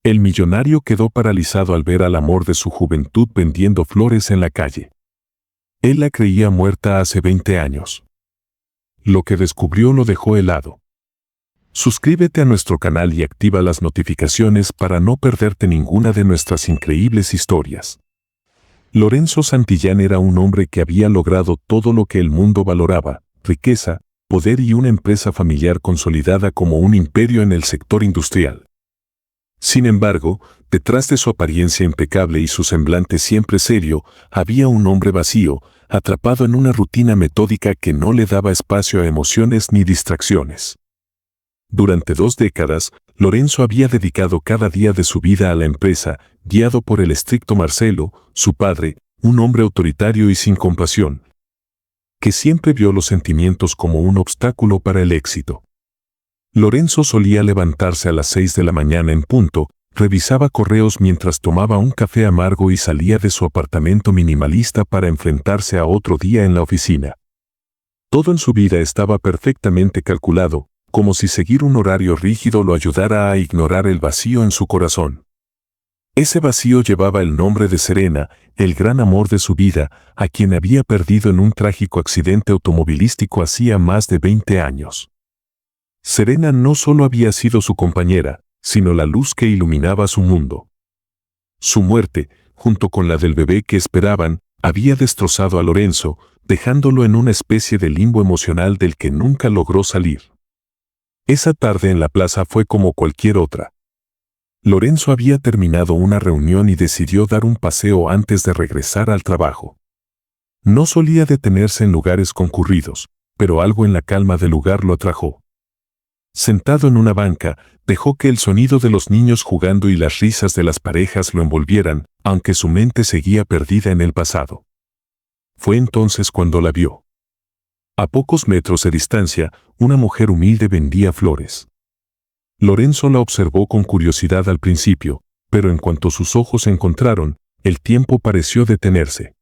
El millonario quedó paralizado al ver al amor de su juventud vendiendo flores en la calle. Él la creía muerta hace 20 años. Lo que descubrió lo dejó helado. Suscríbete a nuestro canal y activa las notificaciones para no perderte ninguna de nuestras increíbles historias. Lorenzo Santillán era un hombre que había logrado todo lo que el mundo valoraba: riqueza, poder y una empresa familiar consolidada como un imperio en el sector industrial. Sin embargo, detrás de su apariencia impecable y su semblante siempre serio, había un hombre vacío, atrapado en una rutina metódica que no le daba espacio a emociones ni distracciones. Durante 2 décadas, Lorenzo había dedicado cada día de su vida a la empresa, guiado por el estricto Marcelo, su padre, un hombre autoritario y sin compasión, que siempre vio los sentimientos como un obstáculo para el éxito. Lorenzo solía levantarse a las 6 de la mañana en punto, revisaba correos mientras tomaba un café amargo y salía de su apartamento minimalista para enfrentarse a otro día en la oficina. Todo en su vida estaba perfectamente calculado, como si seguir un horario rígido lo ayudara a ignorar el vacío en su corazón. Ese vacío llevaba el nombre de Serena, el gran amor de su vida, a quien había perdido en un trágico accidente automovilístico hacía más de 20 años. Serena no solo había sido su compañera, sino la luz que iluminaba su mundo. Su muerte, junto con la del bebé que esperaban, había destrozado a Lorenzo, dejándolo en una especie de limbo emocional del que nunca logró salir. Esa tarde en la plaza fue como cualquier otra. Lorenzo había terminado una reunión y decidió dar un paseo antes de regresar al trabajo. No solía detenerse en lugares concurridos, pero algo en la calma del lugar lo atrajo. Sentado en una banca, dejó que el sonido de los niños jugando y las risas de las parejas lo envolvieran, aunque su mente seguía perdida en el pasado. Fue entonces cuando la vio. A pocos metros de distancia, una mujer humilde vendía flores. Lorenzo la observó con curiosidad al principio, pero en cuanto sus ojos se encontraron, el tiempo pareció detenerse.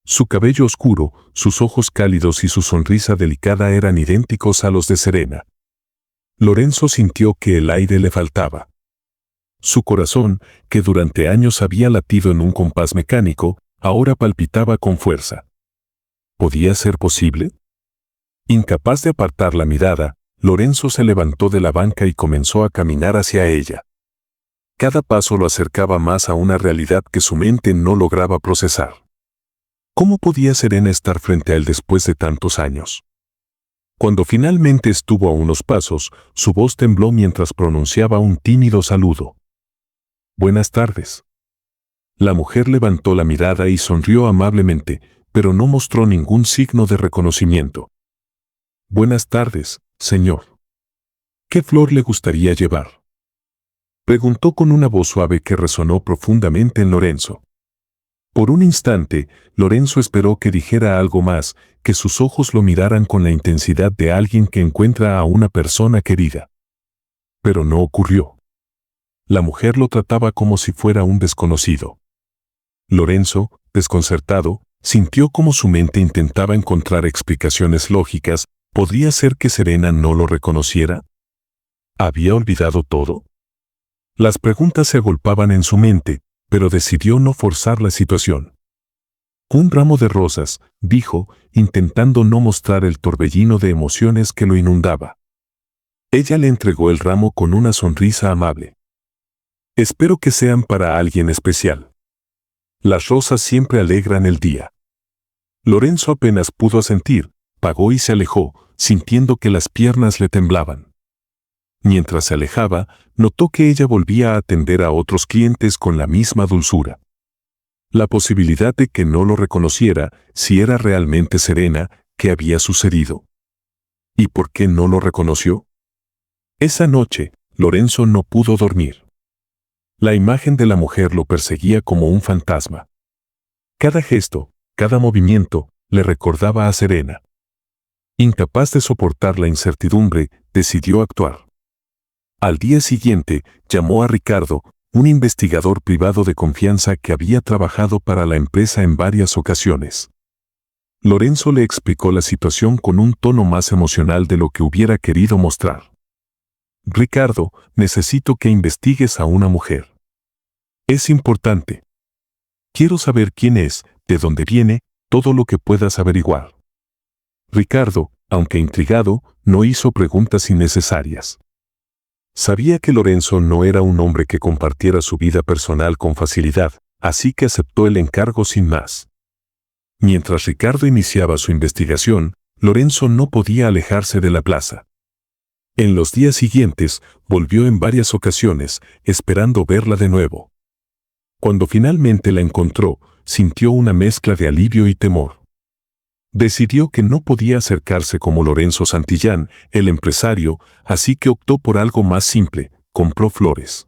Su cabello oscuro, sus ojos cálidos y su sonrisa delicada eran idénticos a los de Serena. Lorenzo sintió que el aire le faltaba. Su corazón, que durante años había latido en un compás mecánico, ahora palpitaba con fuerza. ¿Podía ser posible? Incapaz de apartar la mirada, Lorenzo se levantó de la banca y comenzó a caminar hacia ella. Cada paso lo acercaba más a una realidad que su mente no lograba procesar. ¿Cómo podía Serena estar frente a él después de tantos años? Cuando finalmente estuvo a unos pasos, su voz tembló mientras pronunciaba un tímido saludo. «Buenas tardes». La mujer levantó la mirada y sonrió amablemente, pero no mostró ningún signo de reconocimiento. «Buenas tardes, señor. ¿Qué flor le gustaría llevar?», preguntó con una voz suave que resonó profundamente en Lorenzo. Por un instante, Lorenzo esperó que dijera algo más, que sus ojos lo miraran con la intensidad de alguien que encuentra a una persona querida. Pero no ocurrió. La mujer lo trataba como si fuera un desconocido. Lorenzo, desconcertado, sintió como su mente intentaba encontrar explicaciones lógicas. ¿Podría ser que Serena no lo reconociera? ¿Había olvidado todo? Las preguntas se agolpaban en su mente, pero decidió no forzar la situación. «Un ramo de rosas», dijo, intentando no mostrar el torbellino de emociones que lo inundaba. Ella le entregó el ramo con una sonrisa amable. «Espero que sean para alguien especial. Las rosas siempre alegran el día». Lorenzo apenas pudo asentir, pagó y se alejó, sintiendo que las piernas le temblaban. Mientras se alejaba, notó que ella volvía a atender a otros clientes con la misma dulzura. La posibilidad de que no lo reconociera, si era realmente Serena, ¿qué había sucedido? ¿Y por qué no lo reconoció? Esa noche, Lorenzo no pudo dormir. La imagen de la mujer lo perseguía como un fantasma. Cada gesto, cada movimiento, le recordaba a Serena. Incapaz de soportar la incertidumbre, decidió actuar. Al día siguiente, llamó a Ricardo, un investigador privado de confianza que había trabajado para la empresa en varias ocasiones. Lorenzo le explicó la situación con un tono más emocional de lo que hubiera querido mostrar. Ricardo, necesito que investigues a una mujer. Es importante. Quiero saber quién es, de dónde viene, todo lo que puedas averiguar. Ricardo, aunque intrigado, no hizo preguntas innecesarias. Sabía que Lorenzo no era un hombre que compartiera su vida personal con facilidad, así que aceptó el encargo sin más. Mientras Ricardo iniciaba su investigación, Lorenzo no podía alejarse de la plaza. En los días siguientes, volvió en varias ocasiones, esperando verla de nuevo. Cuando finalmente la encontró, sintió una mezcla de alivio y temor. Decidió que no podía acercarse como Lorenzo Santillán, el empresario, así que optó por algo más simple, compró flores.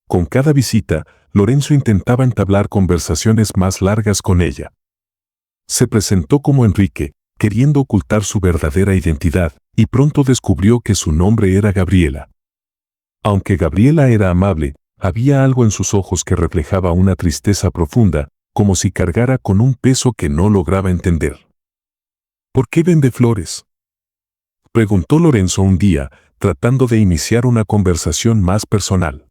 Con cada visita, Lorenzo intentaba entablar conversaciones más largas con ella. Se presentó como Enrique, queriendo ocultar su verdadera identidad, y pronto descubrió que su nombre era Gabriela. Aunque Gabriela era amable, había algo en sus ojos que reflejaba una tristeza profunda, como si cargara con un peso que no lograba entender. ¿Por qué vende flores?, preguntó Lorenzo un día, tratando de iniciar una conversación más personal.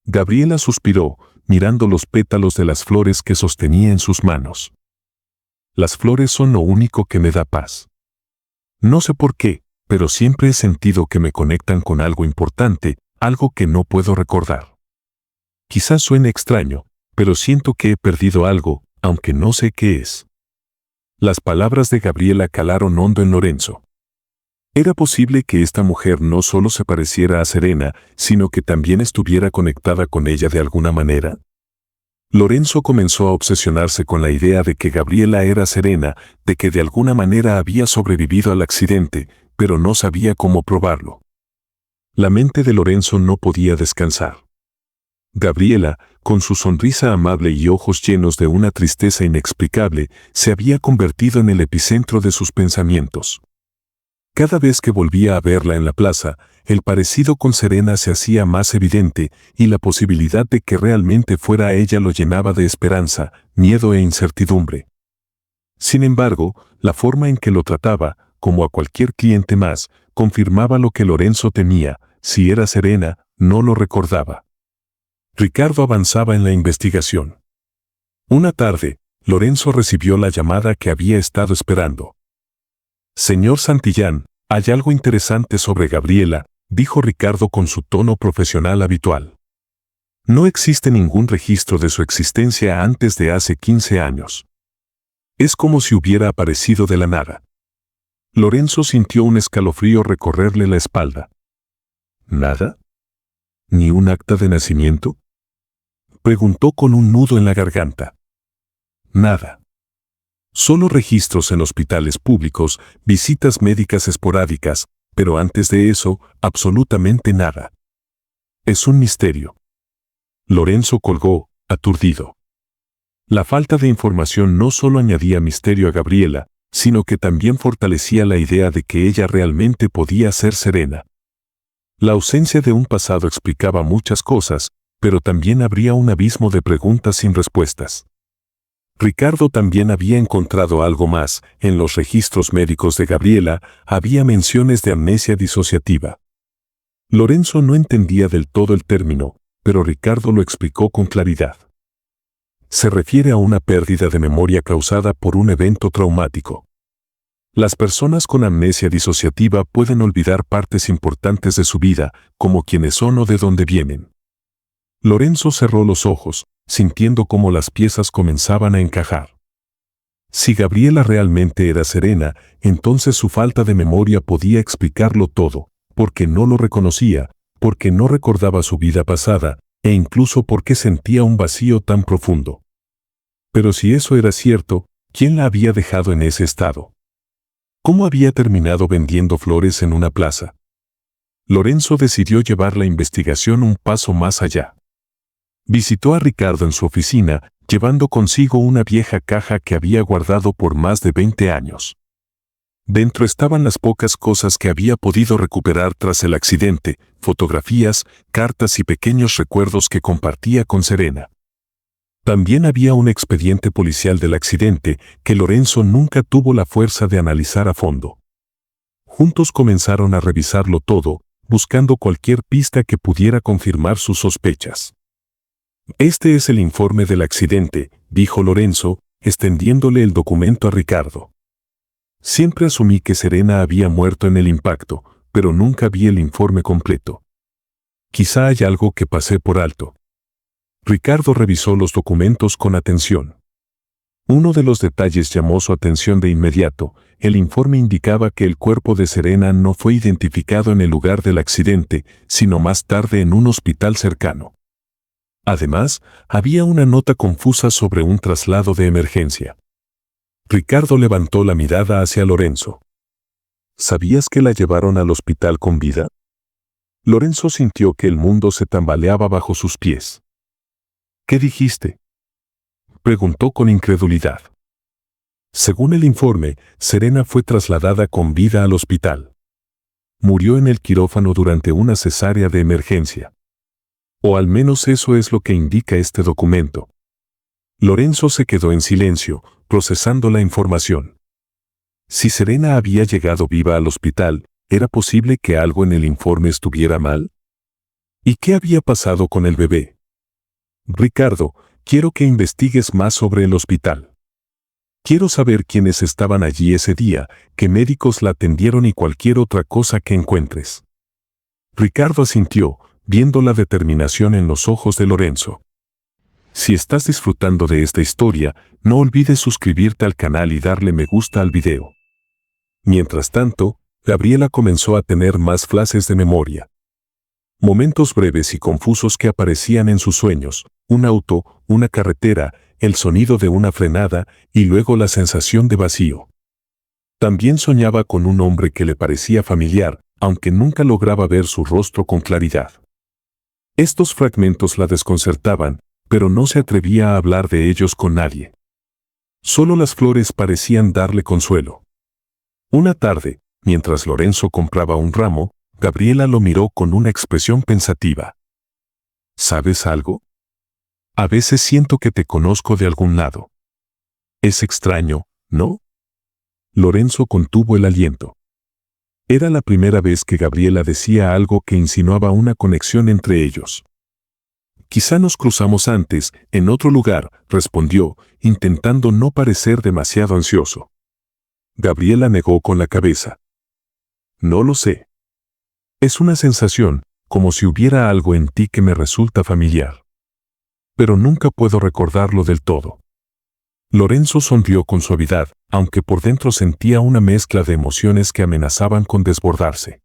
Gabriela suspiró, mirando los pétalos de las flores que sostenía en sus manos. Las flores son lo único que me da paz. No sé por qué, pero siempre he sentido que me conectan con algo importante, algo que no puedo recordar. Quizás suene extraño, pero siento que he perdido algo, aunque no sé qué es. Las palabras de Gabriela calaron hondo en Lorenzo. Era posible que esta mujer no solo se pareciera a Serena, sino que también estuviera conectada con ella de alguna manera. Lorenzo comenzó a obsesionarse con la idea de que Gabriela era Serena, de que de alguna manera había sobrevivido al accidente, pero no sabía cómo probarlo. La mente de Lorenzo no podía descansar. Gabriela, con su sonrisa amable y ojos llenos de una tristeza inexplicable, se había convertido en el epicentro de sus pensamientos. Cada vez que volvía a verla en la plaza, el parecido con Serena se hacía más evidente y la posibilidad de que realmente fuera ella lo llenaba de esperanza, miedo e incertidumbre. Sin embargo, la forma en que lo trataba, como a cualquier cliente más, confirmaba lo que Lorenzo temía: si era Serena, no lo recordaba. Ricardo avanzaba en la investigación. Una tarde, Lorenzo recibió la llamada que había estado esperando. «Señor Santillán, hay algo interesante sobre Gabriela», dijo Ricardo con su tono profesional habitual. «No existe ningún registro de su existencia antes de hace 15 años. Es como si hubiera aparecido de la nada». Lorenzo sintió un escalofrío recorrerle la espalda. ¿Nada? ¿Ni un acta de nacimiento?, preguntó con un nudo en la garganta. Nada. Solo registros en hospitales públicos, visitas médicas esporádicas, pero antes de eso, absolutamente nada. Es un misterio. Lorenzo colgó, aturdido. La falta de información no solo añadía misterio a Gabriela, sino que también fortalecía la idea de que ella realmente podía ser Serena. La ausencia de un pasado explicaba muchas cosas, pero también habría un abismo de preguntas sin respuestas. Ricardo también había encontrado algo más. En los registros médicos de Gabriela había menciones de amnesia disociativa. Lorenzo no entendía del todo el término, pero Ricardo lo explicó con claridad. Se refiere a una pérdida de memoria causada por un evento traumático. Las personas con amnesia disociativa pueden olvidar partes importantes de su vida, como quiénes son o de dónde vienen. Lorenzo cerró los ojos, sintiendo cómo las piezas comenzaban a encajar. Si Gabriela realmente era Serena, entonces su falta de memoria podía explicarlo todo, porque no lo reconocía, porque no recordaba su vida pasada, e incluso porque sentía un vacío tan profundo. Pero si eso era cierto, ¿quién la había dejado en ese estado? ¿Cómo había terminado vendiendo flores en una plaza? Lorenzo decidió llevar la investigación un paso más allá. Visitó a Ricardo en su oficina, llevando consigo una vieja caja que había guardado por más de 20 años. Dentro estaban las pocas cosas que había podido recuperar tras el accidente: fotografías, cartas y pequeños recuerdos que compartía con Serena. También había un expediente policial del accidente que Lorenzo nunca tuvo la fuerza de analizar a fondo. Juntos comenzaron a revisarlo todo, buscando cualquier pista que pudiera confirmar sus sospechas. «Este es el informe del accidente», dijo Lorenzo, extendiéndole el documento a Ricardo. «Siempre asumí que Serena había muerto en el impacto, pero nunca vi el informe completo. Quizá haya algo que pasé por alto». Ricardo revisó los documentos con atención. Uno de los detalles llamó su atención de inmediato. El informe indicaba que el cuerpo de Serena no fue identificado en el lugar del accidente, sino más tarde en un hospital cercano. Además, había una nota confusa sobre un traslado de emergencia. Ricardo levantó la mirada hacia Lorenzo. «¿Sabías que la llevaron al hospital con vida?» Lorenzo sintió que el mundo se tambaleaba bajo sus pies. «¿Qué dijiste?», preguntó con incredulidad. Según el informe, Serena fue trasladada con vida al hospital. Murió en el quirófano durante una cesárea de emergencia. O al menos eso es lo que indica este documento. Lorenzo se quedó en silencio, procesando la información. Si Serena había llegado viva al hospital, ¿era posible que algo en el informe estuviera mal? ¿Y qué había pasado con el bebé? «Ricardo, quiero que investigues más sobre el hospital. Quiero saber quiénes estaban allí ese día, qué médicos la atendieron y cualquier otra cosa que encuentres». Ricardo asintió, viendo la determinación en los ojos de Lorenzo. Si estás disfrutando de esta historia, no olvides suscribirte al canal y darle me gusta al video. Mientras tanto, Gabriela comenzó a tener más flashes de memoria. Momentos breves y confusos que aparecían en sus sueños, un auto, una carretera, el sonido de una frenada y luego la sensación de vacío. También soñaba con un hombre que le parecía familiar, aunque nunca lograba ver su rostro con claridad. Estos fragmentos la desconcertaban, pero no se atrevía a hablar de ellos con nadie. Solo las flores parecían darle consuelo. Una tarde, mientras Lorenzo compraba un ramo, Gabriela lo miró con una expresión pensativa. «¿Sabes algo? A veces siento que te conozco de algún lado. Es extraño, ¿no?» Lorenzo contuvo el aliento. Era la primera vez que Gabriela decía algo que insinuaba una conexión entre ellos. «Quizá nos cruzamos antes, en otro lugar», respondió, intentando no parecer demasiado ansioso. Gabriela negó con la cabeza. «No lo sé. Es una sensación, como si hubiera algo en ti que me resulta familiar. Pero nunca puedo recordarlo del todo». Lorenzo sonrió con suavidad, aunque por dentro sentía una mezcla de emociones que amenazaban con desbordarse.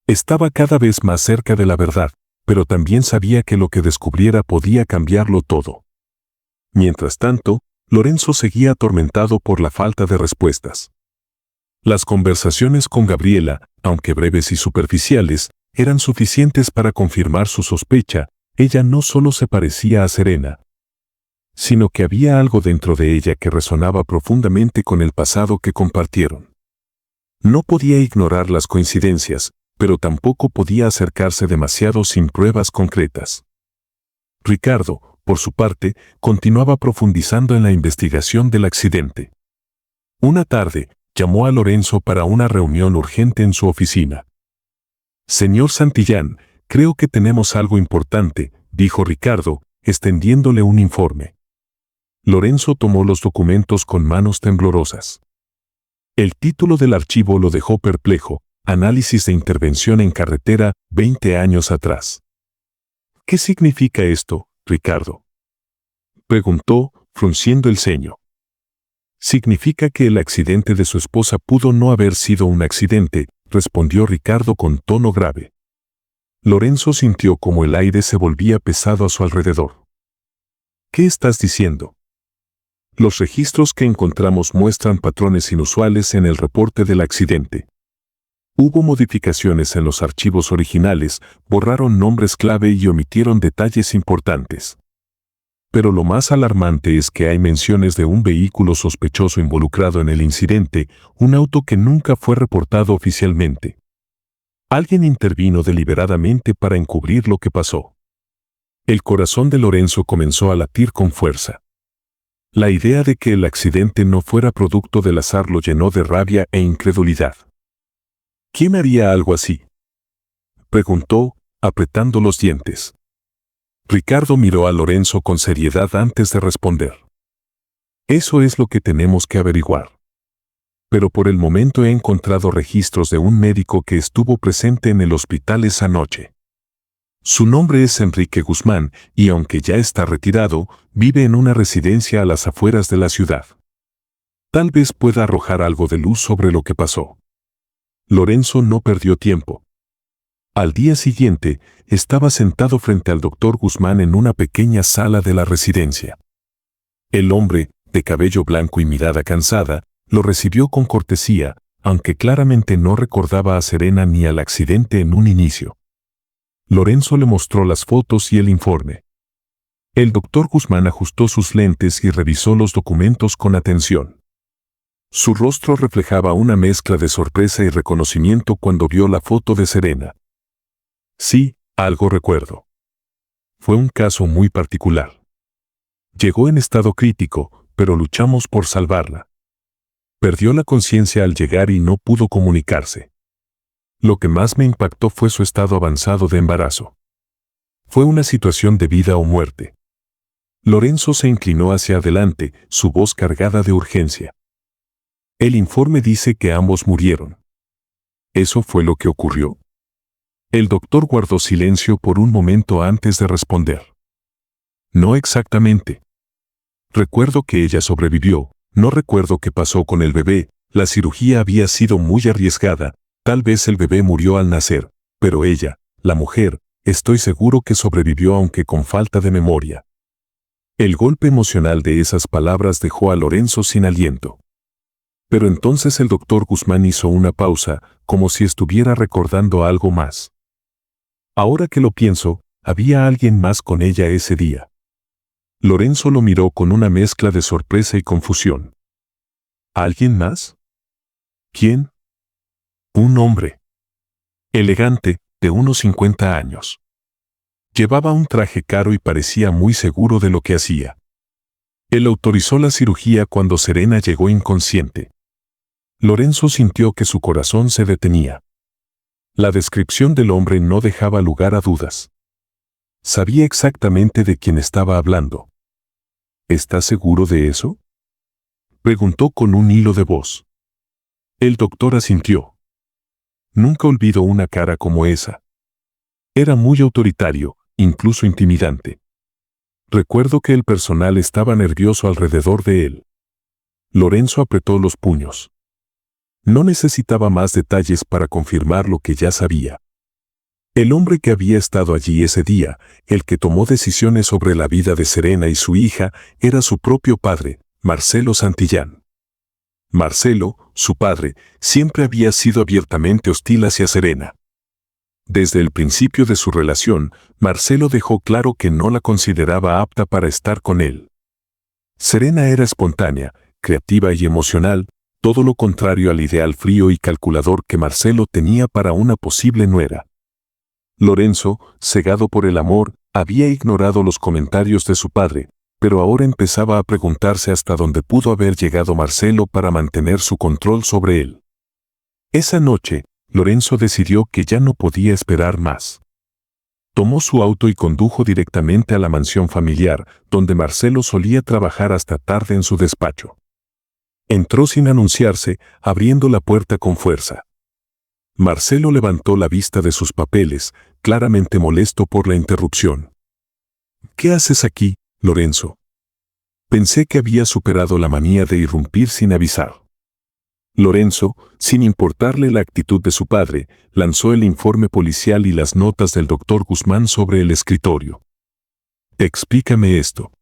Estaba cada vez más cerca de la verdad, pero también sabía que lo que descubriera podía cambiarlo todo. Mientras tanto, Lorenzo seguía atormentado por la falta de respuestas. Las conversaciones con Gabriela, aunque breves y superficiales, eran suficientes para confirmar su sospecha. Ella no solo se parecía a Serena, sino que había algo dentro de ella que resonaba profundamente con el pasado que compartieron. No podía ignorar las coincidencias, pero tampoco podía acercarse demasiado sin pruebas concretas. Ricardo, por su parte, continuaba profundizando en la investigación del accidente. Una tarde, llamó a Lorenzo para una reunión urgente en su oficina. «Señor Santillán, creo que tenemos algo importante», dijo Ricardo, extendiéndole un informe. Lorenzo tomó los documentos con manos temblorosas. El título del archivo lo dejó perplejo: «Análisis de intervención en carretera 20 años atrás». «¿Qué significa esto, Ricardo?», preguntó, frunciendo el ceño. «Significa que el accidente de su esposa pudo no haber sido un accidente», respondió Ricardo con tono grave. Lorenzo sintió como el aire se volvía pesado a su alrededor. «¿Qué estás diciendo?». «Los registros que encontramos muestran patrones inusuales en el reporte del accidente. Hubo modificaciones en los archivos originales, borraron nombres clave y omitieron detalles importantes. Pero lo más alarmante es que hay menciones de un vehículo sospechoso involucrado en el incidente, un auto que nunca fue reportado oficialmente. Alguien intervino deliberadamente para encubrir lo que pasó». El corazón de Lorenzo comenzó a latir con fuerza. La idea de que el accidente no fuera producto del azar lo llenó de rabia e incredulidad. ¿Quién haría algo así? Preguntó, apretando los dientes. Ricardo miró a Lorenzo con seriedad antes de responder. Eso es lo que tenemos que averiguar. Pero por el momento he encontrado registros de un médico que estuvo presente en el hospital esa noche. Su nombre es Enrique Guzmán y aunque ya está retirado, vive en una residencia a las afueras de la ciudad. Tal vez pueda arrojar algo de luz sobre lo que pasó. Lorenzo no perdió tiempo. Al día siguiente, estaba sentado frente al doctor Guzmán en una pequeña sala de la residencia. El hombre, de cabello blanco y mirada cansada, lo recibió con cortesía, aunque claramente no recordaba a Serena ni al accidente en un inicio. Lorenzo le mostró las fotos y el informe. El doctor Guzmán ajustó sus lentes y revisó los documentos con atención. Su rostro reflejaba una mezcla de sorpresa y reconocimiento cuando vio la foto de Serena. Sí, algo recuerdo. Fue un caso muy particular. Llegó en estado crítico, pero luchamos por salvarla. Perdió la conciencia al llegar y no pudo comunicarse. Lo que más me impactó fue su estado avanzado de embarazo. Fue una situación de vida o muerte. Lorenzo se inclinó hacia adelante, su voz cargada de urgencia. El informe dice que ambos murieron. ¿Eso fue lo que ocurrió? El doctor guardó silencio por un momento antes de responder. No exactamente. Recuerdo que ella sobrevivió, no recuerdo qué pasó con el bebé, la cirugía había sido muy arriesgada, tal vez el bebé murió al nacer, pero ella, la mujer, estoy seguro que sobrevivió aunque con falta de memoria. El golpe emocional de esas palabras dejó a Lorenzo sin aliento. Pero entonces el doctor Guzmán hizo una pausa, como si estuviera recordando algo más. Ahora que lo pienso, había alguien más con ella ese día. Lorenzo lo miró con una mezcla de sorpresa y confusión. ¿Alguien más? ¿Quién? Un hombre. Elegante, de unos 50 años. Llevaba un traje caro y parecía muy seguro de lo que hacía. Él autorizó la cirugía cuando Serena llegó inconsciente. Lorenzo sintió que su corazón se detenía. La descripción del hombre no dejaba lugar a dudas. Sabía exactamente de quién estaba hablando. ¿Estás seguro de eso? Preguntó con un hilo de voz. El doctor asintió. Nunca olvidó una cara como esa. Era muy autoritario, incluso intimidante. Recuerdo que el personal estaba nervioso alrededor de él. Lorenzo apretó los puños. No necesitaba más detalles para confirmar lo que ya sabía. El hombre que había estado allí ese día, el que tomó decisiones sobre la vida de Serena y su hija, era su propio padre, Marcelo Santillán. Marcelo, su padre, siempre había sido abiertamente hostil hacia Serena. Desde el principio de su relación, Marcelo dejó claro que no la consideraba apta para estar con él. Serena era espontánea, creativa y emocional, todo lo contrario al ideal frío y calculador que Marcelo tenía para una posible nuera. Lorenzo, cegado por el amor, había ignorado los comentarios de su padre, pero ahora empezaba a preguntarse hasta dónde pudo haber llegado Marcelo para mantener su control sobre él. Esa noche, Lorenzo decidió que ya no podía esperar más. Tomó su auto y condujo directamente a la mansión familiar, donde Marcelo solía trabajar hasta tarde en su despacho. Entró sin anunciarse, abriendo la puerta con fuerza. Marcelo levantó la vista de sus papeles, claramente molesto por la interrupción. ¿Qué haces aquí, Lorenzo? Pensé que había superado la manía de irrumpir sin avisar. Lorenzo, sin importarle la actitud de su padre, lanzó el informe policial y las notas del doctor Guzmán sobre el escritorio. Explícame esto.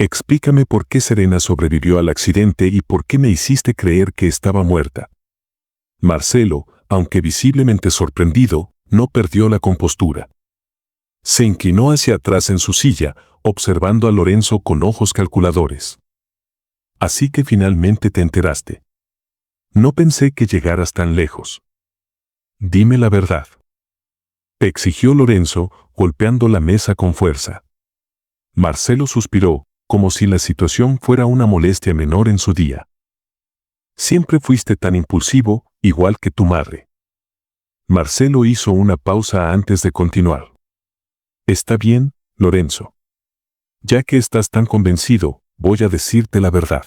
Explícame por qué Serena sobrevivió al accidente y por qué me hiciste creer que estaba muerta. Marcelo, aunque visiblemente sorprendido, no perdió la compostura. Se inclinó hacia atrás en su silla, observando a Lorenzo con ojos calculadores. Así que finalmente te enteraste. No pensé que llegaras tan lejos. Dime la verdad. Exigió Lorenzo, golpeando la mesa con fuerza. Marcelo suspiró, como si la situación fuera una molestia menor en su día. Siempre fuiste tan impulsivo, igual que tu madre. Marcelo hizo una pausa antes de continuar. Está bien, Lorenzo. Ya que estás tan convencido, voy a decirte la verdad.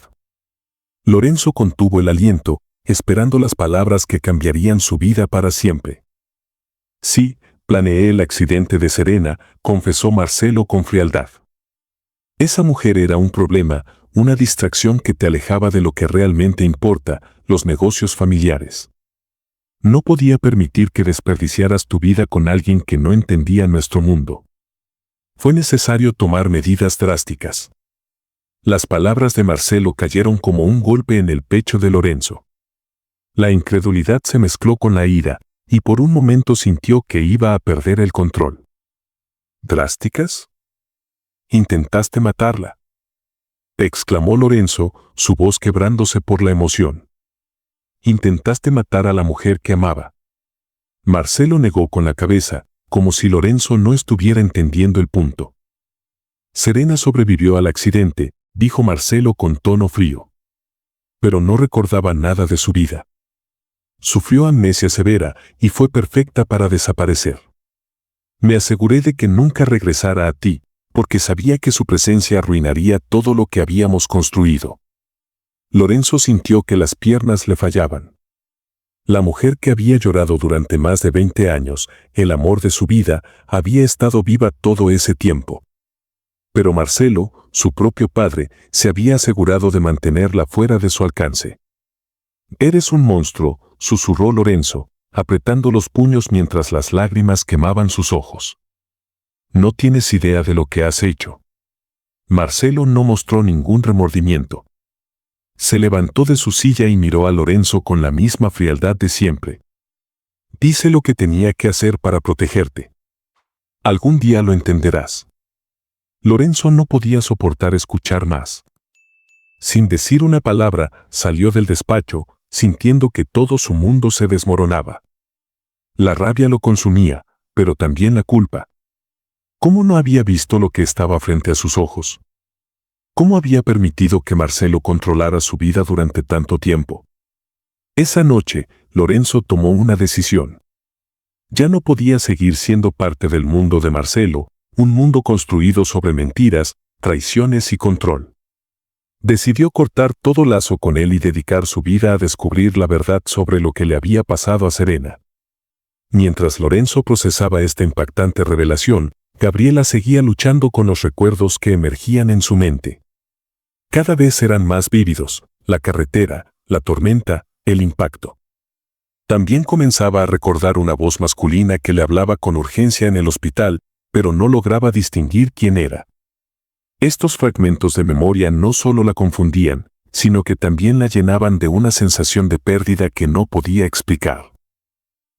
Lorenzo contuvo el aliento, esperando las palabras que cambiarían su vida para siempre. Sí, planeé el accidente de Serena, confesó Marcelo con frialdad. Esa mujer era un problema, una distracción que te alejaba de lo que realmente importa, los negocios familiares. No podía permitir que desperdiciaras tu vida con alguien que no entendía nuestro mundo. Fue necesario tomar medidas drásticas. Las palabras de Marcelo cayeron como un golpe en el pecho de Lorenzo. La incredulidad se mezcló con la ira, y por un momento sintió que iba a perder el control. ¿Drásticas? Intentaste matarla, exclamó Lorenzo, su voz quebrándose por la emoción. Intentaste matar a la mujer que amaba. Marcelo negó con la cabeza, como si Lorenzo no estuviera entendiendo el punto. Serena sobrevivió al accidente, dijo Marcelo con tono frío. Pero no recordaba nada de su vida. Sufrió amnesia severa y fue perfecta para desaparecer. Me aseguré de que nunca regresara a ti, porque sabía que su presencia arruinaría todo lo que habíamos construido. Lorenzo sintió que las piernas le fallaban. La mujer que había llorado durante más de 20 años, el amor de su vida, había estado viva todo ese tiempo. Pero Marcelo, su propio padre, se había asegurado de mantenerla fuera de su alcance. «Eres un monstruo», susurró Lorenzo, apretando los puños mientras las lágrimas quemaban sus ojos. «No tienes idea de lo que has hecho». Marcelo no mostró ningún remordimiento. Se levantó de su silla y miró a Lorenzo con la misma frialdad de siempre. «Dice lo que tenía que hacer para protegerte. Algún día lo entenderás». Lorenzo no podía soportar escuchar más. Sin decir una palabra, salió del despacho, sintiendo que todo su mundo se desmoronaba. La rabia lo consumía, pero también la culpa. ¿Cómo no había visto lo que estaba frente a sus ojos? ¿Cómo había permitido que Marcelo controlara su vida durante tanto tiempo? Esa noche, Lorenzo tomó una decisión. Ya no podía seguir siendo parte del mundo de Marcelo, un mundo construido sobre mentiras, traiciones y control. Decidió cortar todo lazo con él y dedicar su vida a descubrir la verdad sobre lo que le había pasado a Serena. Mientras Lorenzo procesaba esta impactante revelación, Gabriela seguía luchando con los recuerdos que emergían en su mente. Cada vez eran más vívidos, la carretera, la tormenta, el impacto. También comenzaba a recordar una voz masculina que le hablaba con urgencia en el hospital, pero no lograba distinguir quién era. Estos fragmentos de memoria no solo la confundían, sino que también la llenaban de una sensación de pérdida que no podía explicar.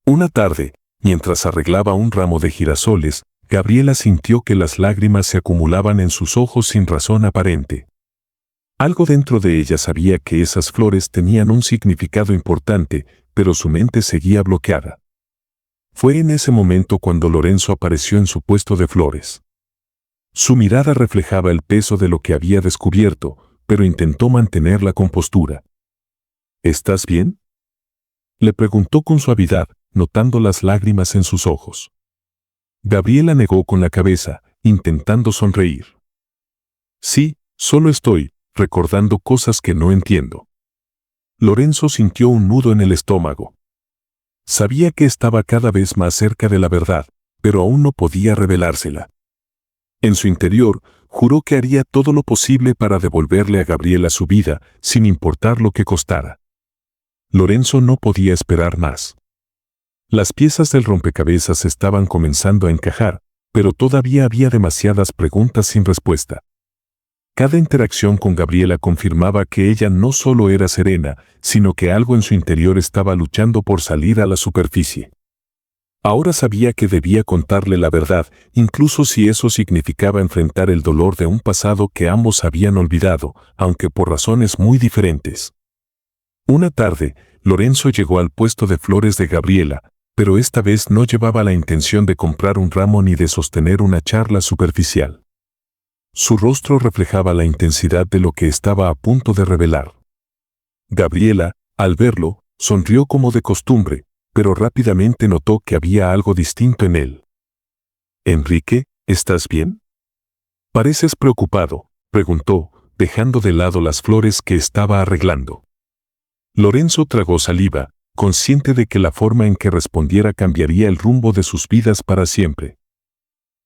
Una tarde, mientras arreglaba un ramo de girasoles, Gabriela sintió que las lágrimas se acumulaban en sus ojos sin razón aparente. Algo dentro de ella sabía que esas flores tenían un significado importante, pero su mente seguía bloqueada. Fue en ese momento cuando Lorenzo apareció en su puesto de flores. Su mirada reflejaba el peso de lo que había descubierto, pero intentó mantener la compostura. ¿Estás bien?, le preguntó con suavidad, notando las lágrimas en sus ojos. Gabriela negó con la cabeza, intentando sonreír. Sí, solo estoy recordando cosas que no entiendo. Lorenzo sintió un nudo en el estómago. Sabía que estaba cada vez más cerca de la verdad, pero aún no podía revelársela. En su interior, juró que haría todo lo posible para devolverle a Gabriela su vida, sin importar lo que costara. Lorenzo no podía esperar más. Las piezas del rompecabezas estaban comenzando a encajar, pero todavía había demasiadas preguntas sin respuesta. Cada interacción con Gabriela confirmaba que ella no solo era Serena, sino que algo en su interior estaba luchando por salir a la superficie. Ahora sabía que debía contarle la verdad, incluso si eso significaba enfrentar el dolor de un pasado que ambos habían olvidado, aunque por razones muy diferentes. Una tarde, Lorenzo llegó al puesto de flores de Gabriela, pero esta vez no llevaba la intención de comprar un ramo ni de sostener una charla superficial. Su rostro reflejaba la intensidad de lo que estaba a punto de revelar. Gabriela, al verlo, sonrió como de costumbre, pero rápidamente notó que había algo distinto en él. «Enrique, ¿estás bien? Pareces preocupado», preguntó, dejando de lado las flores que estaba arreglando. Lorenzo tragó saliva, consciente de que la forma en que respondiera cambiaría el rumbo de sus vidas para siempre.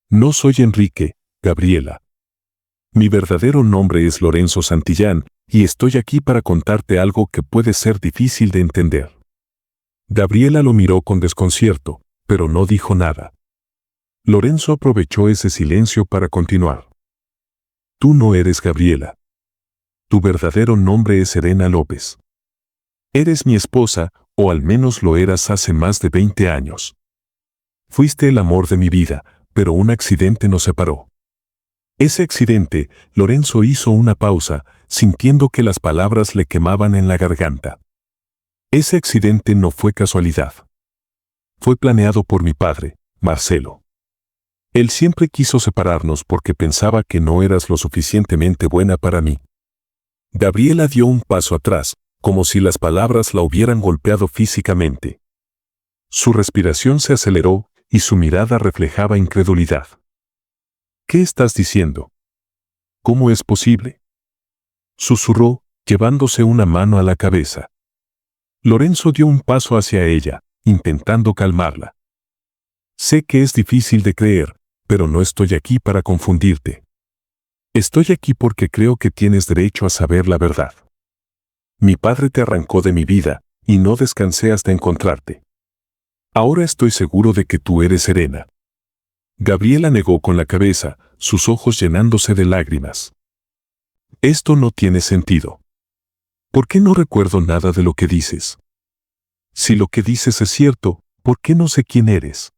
«No soy Enrique, Gabriela. Mi verdadero nombre es Lorenzo Santillán y estoy aquí para contarte algo que puede ser difícil de entender». Gabriela lo miró con desconcierto, pero no dijo nada. Lorenzo aprovechó ese silencio para continuar. «Tú no eres Gabriela. Tu verdadero nombre es Serena López. Eres mi esposa, o al menos lo eras hace más de 20 años. Fuiste el amor de mi vida, pero un accidente nos separó». Ese accidente, Lorenzo hizo una pausa, sintiendo que las palabras le quemaban en la garganta. Ese accidente no fue casualidad. Fue planeado por mi padre, Marcelo. Él siempre quiso separarnos porque pensaba que no eras lo suficientemente buena para mí. Gabriela dio un paso atrás, como si las palabras la hubieran golpeado físicamente. Su respiración se aceleró y su mirada reflejaba incredulidad. «¿Qué estás diciendo? ¿Cómo es posible?», susurró, llevándose una mano a la cabeza. Lorenzo dio un paso hacia ella, intentando calmarla. «Sé que es difícil de creer, pero no estoy aquí para confundirte. Estoy aquí porque creo que tienes derecho a saber la verdad. Mi padre te arrancó de mi vida, y no descansé hasta encontrarte. Ahora estoy seguro de que tú eres Serena». Gabriela negó con la cabeza, sus ojos llenándose de lágrimas. «Esto no tiene sentido. ¿Por qué no recuerdo nada de lo que dices? Si lo que dices es cierto, ¿por qué no sé quién eres?».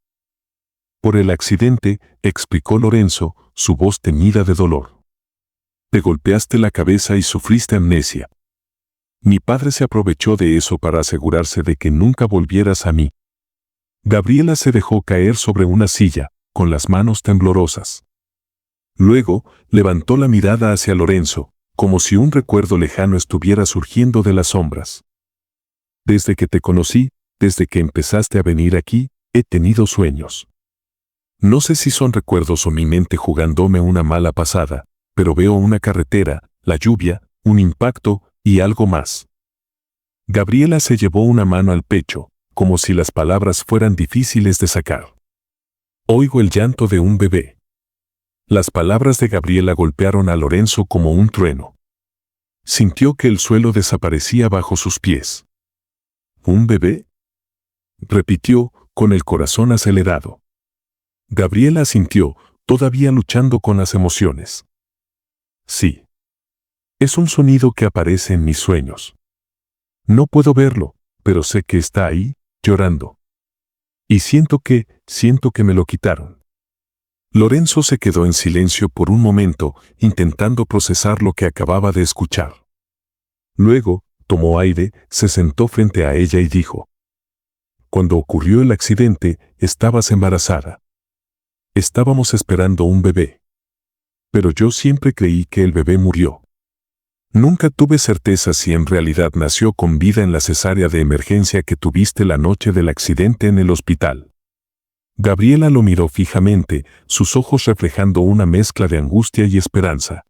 «Por el accidente», explicó Lorenzo, su voz teñida de dolor. «Te golpeaste la cabeza y sufriste amnesia. Mi padre se aprovechó de eso para asegurarse de que nunca volvieras a mí». Gabriela se dejó caer sobre una silla, con las manos temblorosas. Luego, levantó la mirada hacia Lorenzo, como si un recuerdo lejano estuviera surgiendo de las sombras. «Desde que te conocí, desde que empezaste a venir aquí, he tenido sueños. No sé si son recuerdos o mi mente jugándome una mala pasada, pero veo una carretera, la lluvia, un impacto y algo más». Gabriela se llevó una mano al pecho, como si las palabras fueran difíciles de sacar. «Oigo el llanto de un bebé». Las palabras de Gabriela golpearon a Lorenzo como un trueno. Sintió que el suelo desaparecía bajo sus pies. «¿Un bebé?», repitió, con el corazón acelerado. Gabriela asintió, todavía luchando con las emociones. «Sí. Es un sonido que aparece en mis sueños. No puedo verlo, pero sé que está ahí, llorando. Y siento que me lo quitaron». Lorenzo se quedó en silencio por un momento, intentando procesar lo que acababa de escuchar. Luego, tomó aire, se sentó frente a ella y dijo: «Cuando ocurrió el accidente, estabas embarazada. Estábamos esperando un bebé. Pero yo siempre creí que el bebé murió. Nunca tuve certeza si en realidad nació con vida en la cesárea de emergencia que tuviste la noche del accidente en el hospital». Gabriela lo miró fijamente, sus ojos reflejando una mezcla de angustia y esperanza.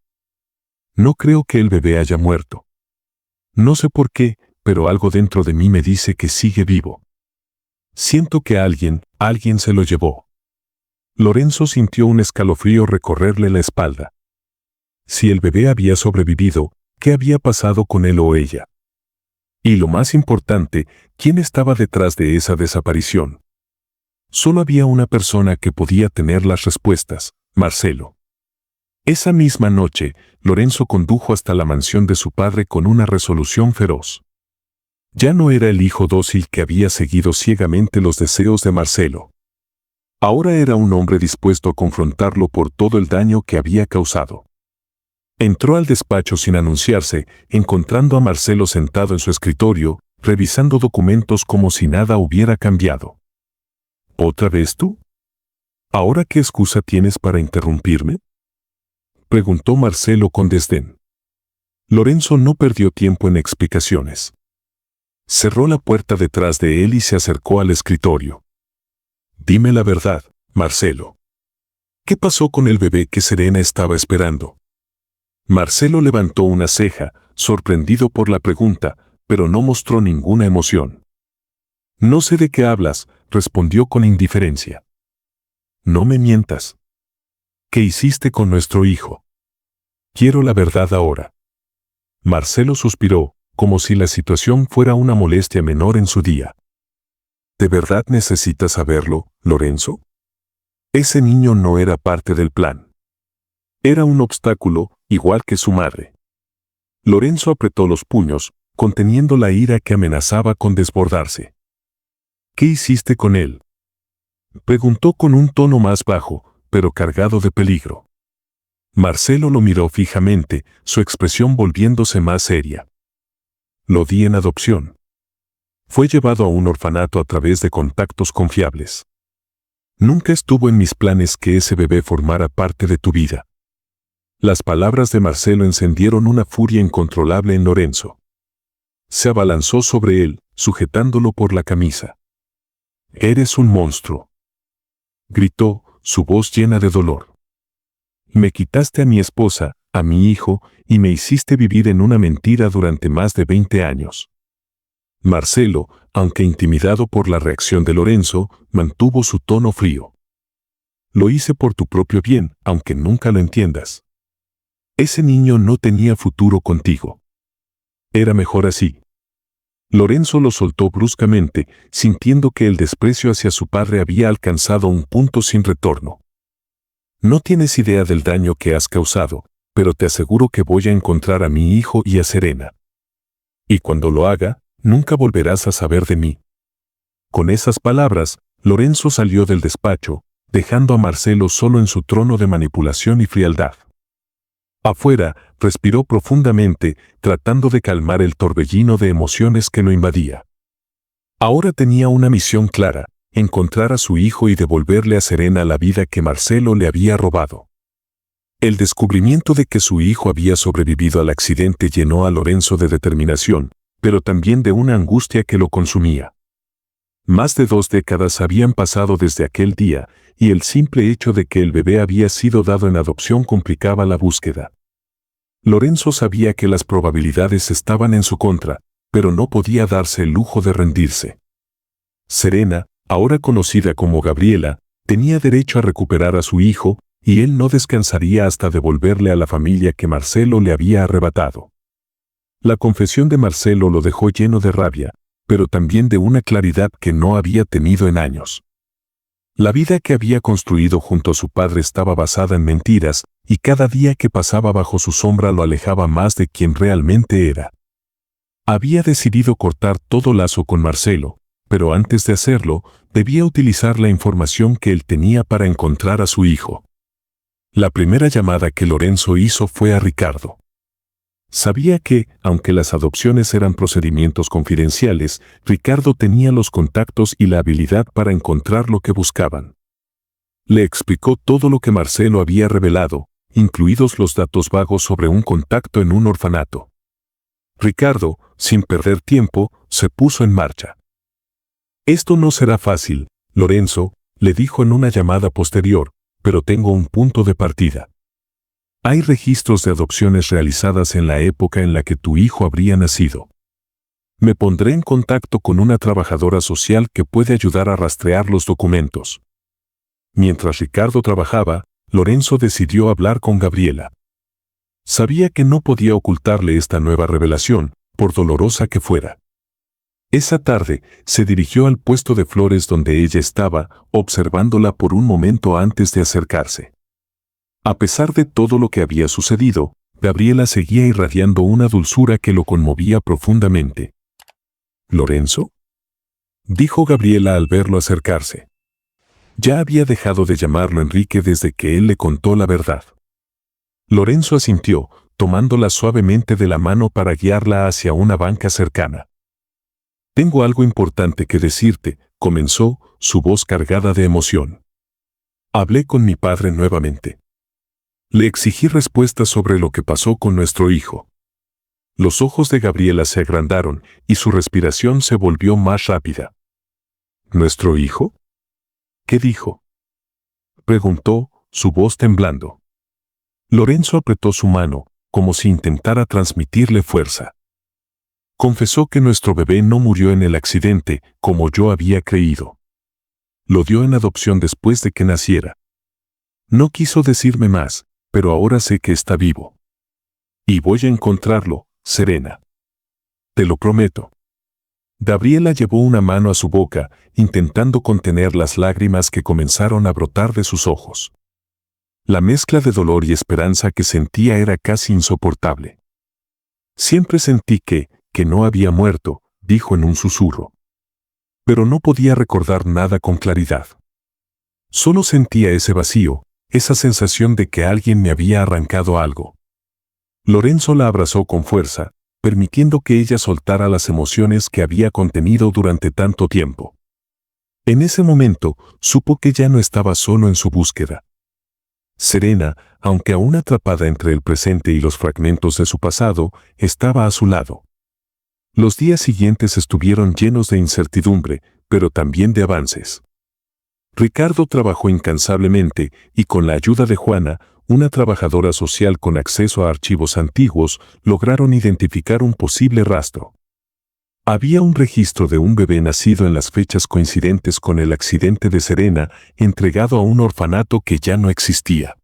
«No creo que el bebé haya muerto. No sé por qué, pero algo dentro de mí me dice que sigue vivo. Siento que alguien se lo llevó». Lorenzo sintió un escalofrío recorrerle la espalda. Si el bebé había sobrevivido, ¿qué había pasado con él o ella? Y lo más importante, ¿quién estaba detrás de esa desaparición? Solo había una persona que podía tener las respuestas: Marcelo. Esa misma noche, Lorenzo condujo hasta la mansión de su padre con una resolución feroz. Ya no era el hijo dócil que había seguido ciegamente los deseos de Marcelo. Ahora era un hombre dispuesto a confrontarlo por todo el daño que había causado. Entró al despacho sin anunciarse, encontrando a Marcelo sentado en su escritorio, revisando documentos como si nada hubiera cambiado. ¿Otra vez tú? ¿Ahora qué excusa tienes para interrumpirme?, preguntó Marcelo con desdén. Lorenzo no perdió tiempo en explicaciones. Cerró la puerta detrás de él y se acercó al escritorio. Dime la verdad, Marcelo. ¿Qué pasó con el bebé que Serena estaba esperando? Marcelo levantó una ceja, sorprendido por la pregunta, pero no mostró ninguna emoción. No sé de qué hablas, respondió con indiferencia. No me mientas. ¿Qué hiciste con nuestro hijo? Quiero la verdad ahora. Marcelo suspiró, como si la situación fuera una molestia menor en su día. ¿De verdad necesitas saberlo, Lorenzo? Ese niño no era parte del plan. Era un obstáculo, igual que su madre. Lorenzo apretó los puños, conteniendo la ira que amenazaba con desbordarse. ¿Qué hiciste con él? Preguntó con un tono más bajo, pero cargado de peligro. Marcelo lo miró fijamente, su expresión volviéndose más seria. Lo di en adopción. Fue llevado a un orfanato a través de contactos confiables. Nunca estuvo en mis planes que ese bebé formara parte de tu vida. Las palabras de Marcelo encendieron una furia incontrolable en Lorenzo. Se abalanzó sobre él, sujetándolo por la camisa. «Eres un monstruo», gritó, su voz llena de dolor. «Me quitaste a mi esposa, a mi hijo, y me hiciste vivir en una mentira durante más de 20 años». Marcelo, aunque intimidado por la reacción de Lorenzo, mantuvo su tono frío. «Lo hice por tu propio bien, aunque nunca lo entiendas. Ese niño no tenía futuro contigo. Era mejor así». Lorenzo lo soltó bruscamente, sintiendo que el desprecio hacia su padre había alcanzado un punto sin retorno. «No tienes idea del daño que has causado, pero te aseguro que voy a encontrar a mi hijo y a Serena. Y cuando lo haga, nunca volverás a saber de mí». Con esas palabras, Lorenzo salió del despacho, dejando a Marcelo solo en su trono de manipulación y frialdad. Afuera, respiró profundamente, tratando de calmar el torbellino de emociones que lo invadía. Ahora tenía una misión clara: encontrar a su hijo y devolverle a Serena la vida que Marcelo le había robado. El descubrimiento de que su hijo había sobrevivido al accidente llenó a Lorenzo de determinación, pero también de una angustia que lo consumía. Más de 2 décadas habían pasado desde aquel día, y el simple hecho de que el bebé había sido dado en adopción complicaba la búsqueda. Lorenzo sabía que las probabilidades estaban en su contra, pero no podía darse el lujo de rendirse. Serena, ahora conocida como Gabriela, tenía derecho a recuperar a su hijo, y él no descansaría hasta devolverle a la familia que Marcelo le había arrebatado. La confesión de Marcelo lo dejó lleno de rabia, pero también de una claridad que no había tenido en años. La vida que había construido junto a su padre estaba basada en mentiras, y cada día que pasaba bajo su sombra lo alejaba más de quien realmente era. Había decidido cortar todo lazo con Marcelo, pero antes de hacerlo, debía utilizar la información que él tenía para encontrar a su hijo. La primera llamada que Lorenzo hizo fue a Ricardo. Sabía que, aunque las adopciones eran procedimientos confidenciales, Ricardo tenía los contactos y la habilidad para encontrar lo que buscaban. Le explicó todo lo que Marcelo había revelado, incluidos los datos vagos sobre un contacto en un orfanato. Ricardo, sin perder tiempo, se puso en marcha. «Esto no será fácil, Lorenzo», le dijo en una llamada posterior, «pero tengo un punto de partida. Hay registros de adopciones realizadas en la época en la que tu hijo habría nacido. Me pondré en contacto con una trabajadora social que puede ayudar a rastrear los documentos». Mientras Ricardo trabajaba, Lorenzo decidió hablar con Gabriela. Sabía que no podía ocultarle esta nueva revelación, por dolorosa que fuera. Esa tarde, se dirigió al puesto de flores donde ella estaba, observándola por un momento antes de acercarse. A pesar de todo lo que había sucedido, Gabriela seguía irradiando una dulzura que lo conmovía profundamente. «¿Lorenzo?», dijo Gabriela al verlo acercarse. Ya había dejado de llamarlo Enrique desde que él le contó la verdad. Lorenzo asintió, tomándola suavemente de la mano para guiarla hacia una banca cercana. «Tengo algo importante que decirte», comenzó, su voz cargada de emoción. «Hablé con mi padre nuevamente. Le exigí respuestas sobre lo que pasó con nuestro hijo. Los ojos de Gabriela se agrandaron y su respiración se volvió más rápida. ¿Nuestro hijo? ¿Qué dijo?, preguntó, su voz temblando. Lorenzo apretó su mano, como si intentara transmitirle fuerza. Confesó que nuestro bebé no murió en el accidente, como yo había creído. Lo dio en adopción después de que naciera. No quiso decirme más, pero ahora sé que está vivo. Y voy a encontrarlo, Serena. Te lo prometo. Gabriela llevó una mano a su boca, intentando contener las lágrimas que comenzaron a brotar de sus ojos. La mezcla de dolor y esperanza que sentía era casi insoportable. Siempre sentí que no había muerto, dijo en un susurro. Pero no podía recordar nada con claridad. Solo sentía ese vacío, esa sensación de que alguien me había arrancado algo. Lorenzo la abrazó con fuerza, permitiendo que ella soltara las emociones que había contenido durante tanto tiempo. En ese momento, supo que ya no estaba solo en su búsqueda. Serena, aunque aún atrapada entre el presente y los fragmentos de su pasado, estaba a su lado. Los días siguientes estuvieron llenos de incertidumbre, pero también de avances. Ricardo trabajó incansablemente y con la ayuda de Juana, una trabajadora social con acceso a archivos antiguos, lograron identificar un posible rastro. Había un registro de un bebé nacido en las fechas coincidentes con el accidente de Serena, entregado a un orfanato que ya no existía.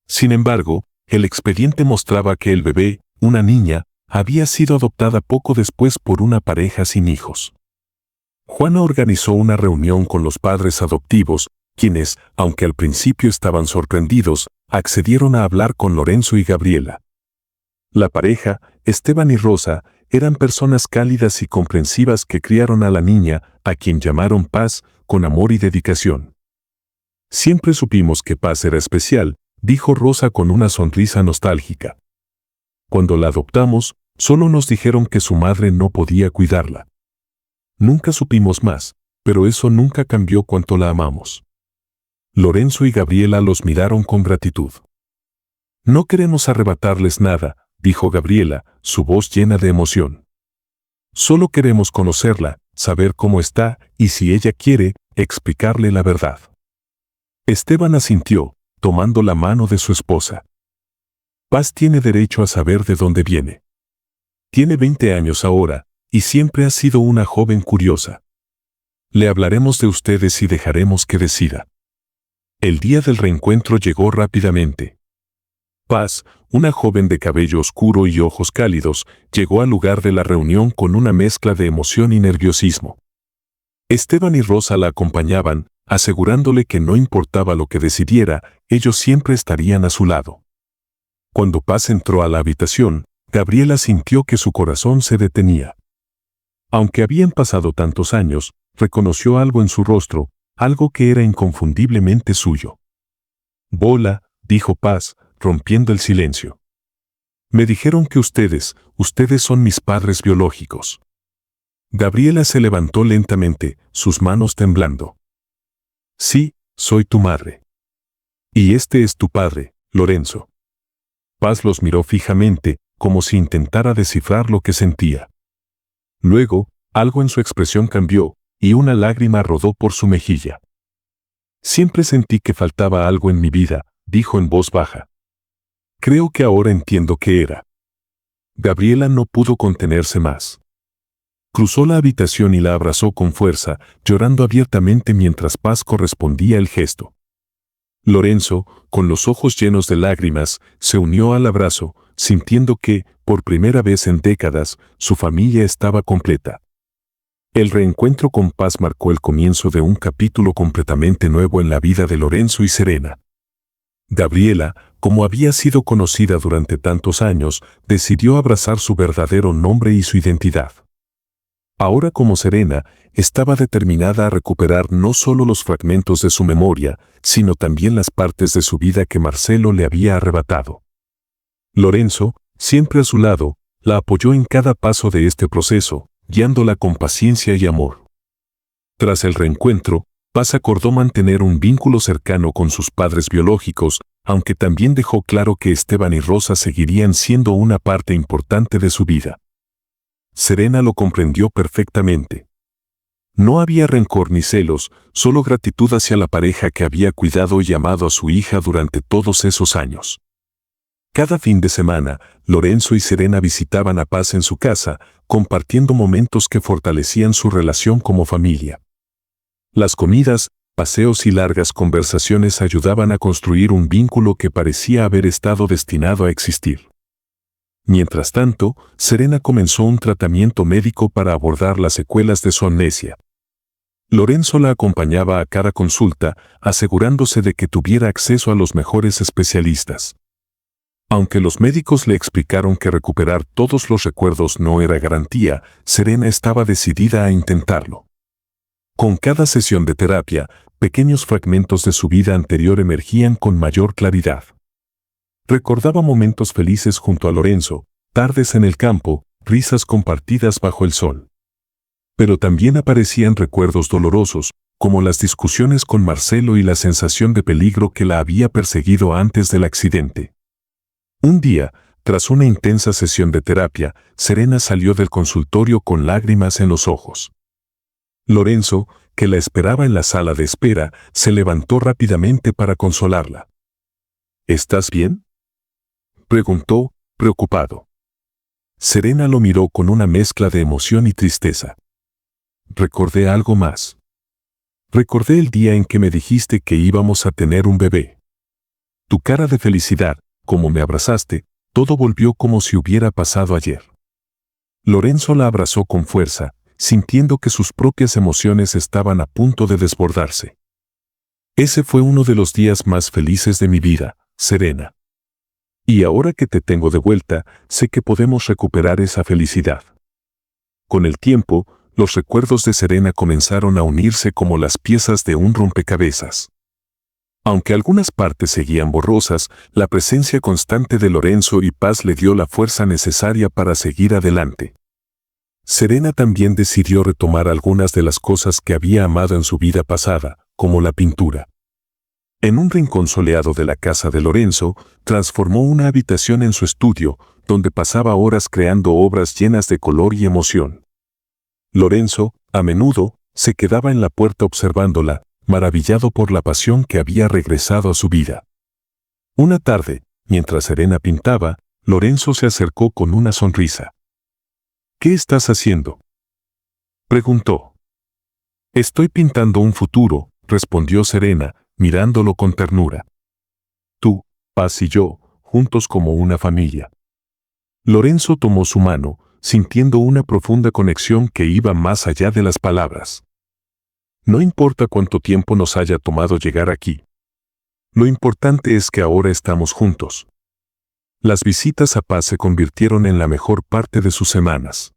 Sin embargo, el expediente mostraba que el bebé, una niña, había sido adoptada poco después por una pareja sin hijos. Juana organizó una reunión con los padres adoptivos, quienes, aunque al principio estaban sorprendidos, accedieron a hablar con Lorenzo y Gabriela. La pareja, Esteban y Rosa, eran personas cálidas y comprensivas que criaron a la niña, a quien llamaron Paz, con amor y dedicación. Siempre supimos que Paz era especial, dijo Rosa con una sonrisa nostálgica. Cuando la adoptamos, solo nos dijeron que su madre no podía cuidarla. Nunca supimos más, pero eso nunca cambió cuánto la amamos. Lorenzo y Gabriela los miraron con gratitud. No queremos arrebatarles nada, dijo Gabriela, su voz llena de emoción. Solo queremos conocerla, saber cómo está y si ella quiere, explicarle la verdad. Esteban asintió, tomando la mano de su esposa. Paz tiene derecho a saber de dónde viene. Tiene 20 años ahora, y siempre ha sido una joven curiosa. Le hablaremos de ustedes y dejaremos que decida. El día del reencuentro llegó rápidamente. Paz, una joven de cabello oscuro y ojos cálidos, llegó al lugar de la reunión con una mezcla de emoción y nerviosismo. Esteban y Rosa la acompañaban, asegurándole que no importaba lo que decidiera, ellos siempre estarían a su lado. Cuando Paz entró a la habitación, Gabriela sintió que su corazón se detenía. Aunque habían pasado tantos años, reconoció algo en su rostro, algo que era inconfundiblemente suyo. «Bola», dijo Paz, rompiendo el silencio. «Me dijeron que ustedes son mis padres biológicos». Gabriela se levantó lentamente, sus manos temblando. «Sí, soy tu madre. Y este es tu padre, Lorenzo». Paz los miró fijamente, como si intentara descifrar lo que sentía. Luego, algo en su expresión cambió, y una lágrima rodó por su mejilla. «Siempre sentí que faltaba algo en mi vida», dijo en voz baja. «Creo que ahora entiendo qué era». Gabriela no pudo contenerse más. Cruzó la habitación y la abrazó con fuerza, llorando abiertamente mientras Paz correspondía el gesto. Lorenzo, con los ojos llenos de lágrimas, se unió al abrazo, sintiendo que, por primera vez en décadas, su familia estaba completa. El reencuentro con Paz marcó el comienzo de un capítulo completamente nuevo en la vida de Lorenzo y Serena. Gabriela, como había sido conocida durante tantos años, decidió abrazar su verdadero nombre y su identidad. Ahora como Serena, estaba determinada a recuperar no solo los fragmentos de su memoria, sino también las partes de su vida que Marcelo le había arrebatado. Lorenzo, siempre a su lado, la apoyó en cada paso de este proceso, guiándola con paciencia y amor. Tras el reencuentro, Paz acordó mantener un vínculo cercano con sus padres biológicos, aunque también dejó claro que Esteban y Rosa seguirían siendo una parte importante de su vida. Serena lo comprendió perfectamente. No había rencor ni celos, solo gratitud hacia la pareja que había cuidado y amado a su hija durante todos esos años. Cada fin de semana, Lorenzo y Serena visitaban a Paz en su casa, compartiendo momentos que fortalecían su relación como familia. Las comidas, paseos y largas conversaciones ayudaban a construir un vínculo que parecía haber estado destinado a existir. Mientras tanto, Serena comenzó un tratamiento médico para abordar las secuelas de su amnesia. Lorenzo la acompañaba a cada consulta, asegurándose de que tuviera acceso a los mejores especialistas. Aunque los médicos le explicaron que recuperar todos los recuerdos no era garantía, Serena estaba decidida a intentarlo. Con cada sesión de terapia, pequeños fragmentos de su vida anterior emergían con mayor claridad. Recordaba momentos felices junto a Lorenzo, tardes en el campo, risas compartidas bajo el sol. Pero también aparecían recuerdos dolorosos, como las discusiones con Marcelo y la sensación de peligro que la había perseguido antes del accidente. Un día, tras una intensa sesión de terapia, Serena salió del consultorio con lágrimas en los ojos. Lorenzo, que la esperaba en la sala de espera, se levantó rápidamente para consolarla. ¿Estás bien?, preguntó, preocupado. Serena lo miró con una mezcla de emoción y tristeza. Recordé algo más. Recordé el día en que me dijiste que íbamos a tener un bebé. Tu cara de felicidad, como me abrazaste, todo volvió como si hubiera pasado ayer. Lorenzo la abrazó con fuerza, sintiendo que sus propias emociones estaban a punto de desbordarse. Ese fue uno de los días más felices de mi vida, Serena. Y ahora que te tengo de vuelta, sé que podemos recuperar esa felicidad. Con el tiempo, los recuerdos de Serena comenzaron a unirse como las piezas de un rompecabezas. Aunque algunas partes seguían borrosas, la presencia constante de Lorenzo y Paz le dio la fuerza necesaria para seguir adelante. Serena también decidió retomar algunas de las cosas que había amado en su vida pasada, como la pintura. En un rincón soleado de la casa de Lorenzo, transformó una habitación en su estudio, donde pasaba horas creando obras llenas de color y emoción. Lorenzo, a menudo, se quedaba en la puerta observándola, maravillado por la pasión que había regresado a su vida. Una tarde, mientras Serena pintaba, Lorenzo se acercó con una sonrisa. ¿Qué estás haciendo?, preguntó. Estoy pintando un futuro, respondió Serena, mirándolo con ternura. Tú, Paz y yo, juntos como una familia. Lorenzo tomó su mano, sintiendo una profunda conexión que iba más allá de las palabras. No importa cuánto tiempo nos haya tomado llegar aquí. Lo importante es que ahora estamos juntos. Las visitas a Paz se convirtieron en la mejor parte de sus semanas.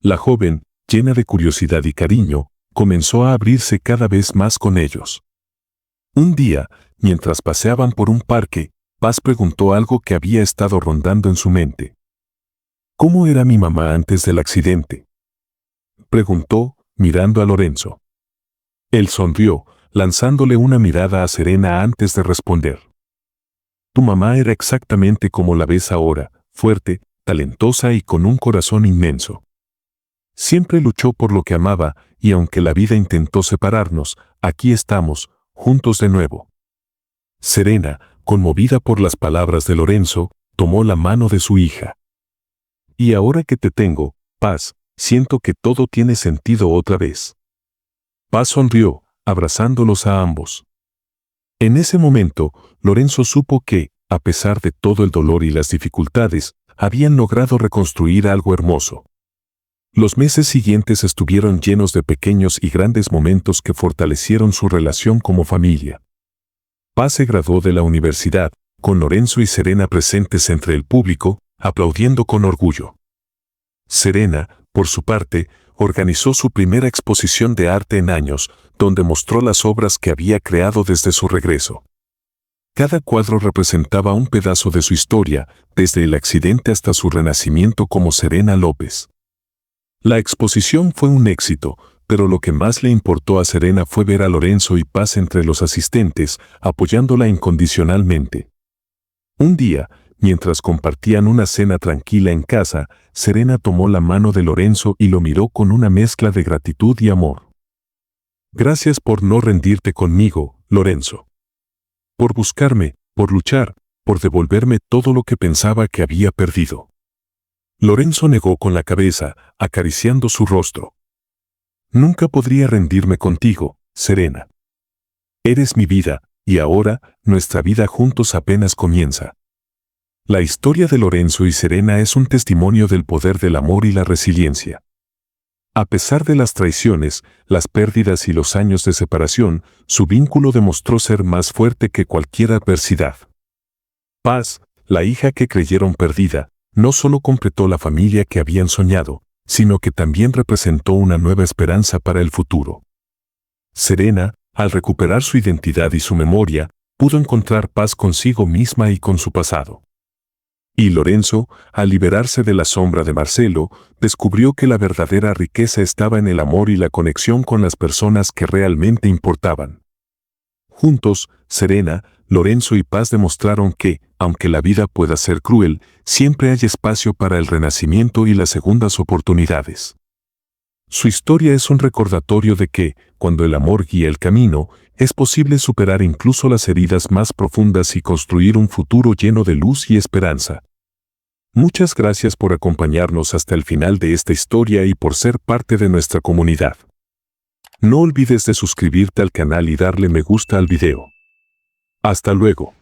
La joven, llena de curiosidad y cariño, comenzó a abrirse cada vez más con ellos. Un día, mientras paseaban por un parque, Paz preguntó algo que había estado rondando en su mente. ¿Cómo era mi mamá antes del accidente?, preguntó, mirando a Lorenzo. Él sonrió, lanzándole una mirada a Serena antes de responder. Tu mamá era exactamente como la ves ahora, fuerte, talentosa y con un corazón inmenso. Siempre luchó por lo que amaba, y aunque la vida intentó separarnos, aquí estamos, juntos de nuevo. Serena, conmovida por las palabras de Lorenzo, tomó la mano de su hija. Y ahora que te tengo, Paz, siento que todo tiene sentido otra vez. Paz sonrió, abrazándolos a ambos. En ese momento, Lorenzo supo que, a pesar de todo el dolor y las dificultades, habían logrado reconstruir algo hermoso. Los meses siguientes estuvieron llenos de pequeños y grandes momentos que fortalecieron su relación como familia. Paz se graduó de la universidad, con Lorenzo y Serena presentes entre el público, aplaudiendo con orgullo. Serena, por su parte, organizó su primera exposición de arte en años, donde mostró las obras que había creado desde su regreso. Cada cuadro representaba un pedazo de su historia, desde el accidente hasta su renacimiento como Serena López. La exposición fue un éxito, pero lo que más le importó a Serena fue ver a Lorenzo y Paz entre los asistentes, apoyándola incondicionalmente. Un día, mientras compartían una cena tranquila en casa, Serena tomó la mano de Lorenzo y lo miró con una mezcla de gratitud y amor. Gracias por no rendirte conmigo, Lorenzo. Por buscarme, por luchar, por devolverme todo lo que pensaba que había perdido. Lorenzo negó con la cabeza, acariciando su rostro. Nunca podría rendirme contigo, Serena. Eres mi vida, y ahora, nuestra vida juntos apenas comienza. La historia de Lorenzo y Serena es un testimonio del poder del amor y la resiliencia. A pesar de las traiciones, las pérdidas y los años de separación, su vínculo demostró ser más fuerte que cualquier adversidad. Paz, la hija que creyeron perdida, no solo completó la familia que habían soñado, sino que también representó una nueva esperanza para el futuro. Serena, al recuperar su identidad y su memoria, pudo encontrar paz consigo misma y con su pasado. Y Lorenzo, al liberarse de la sombra de Marcelo, descubrió que la verdadera riqueza estaba en el amor y la conexión con las personas que realmente importaban. Juntos, Serena, Lorenzo y Paz demostraron que, aunque la vida pueda ser cruel, siempre hay espacio para el renacimiento y las segundas oportunidades. Su historia es un recordatorio de que, cuando el amor guía el camino, es posible superar incluso las heridas más profundas y construir un futuro lleno de luz y esperanza. Muchas gracias por acompañarnos hasta el final de esta historia y por ser parte de nuestra comunidad. No olvides de suscribirte al canal y darle me gusta al video. Hasta luego.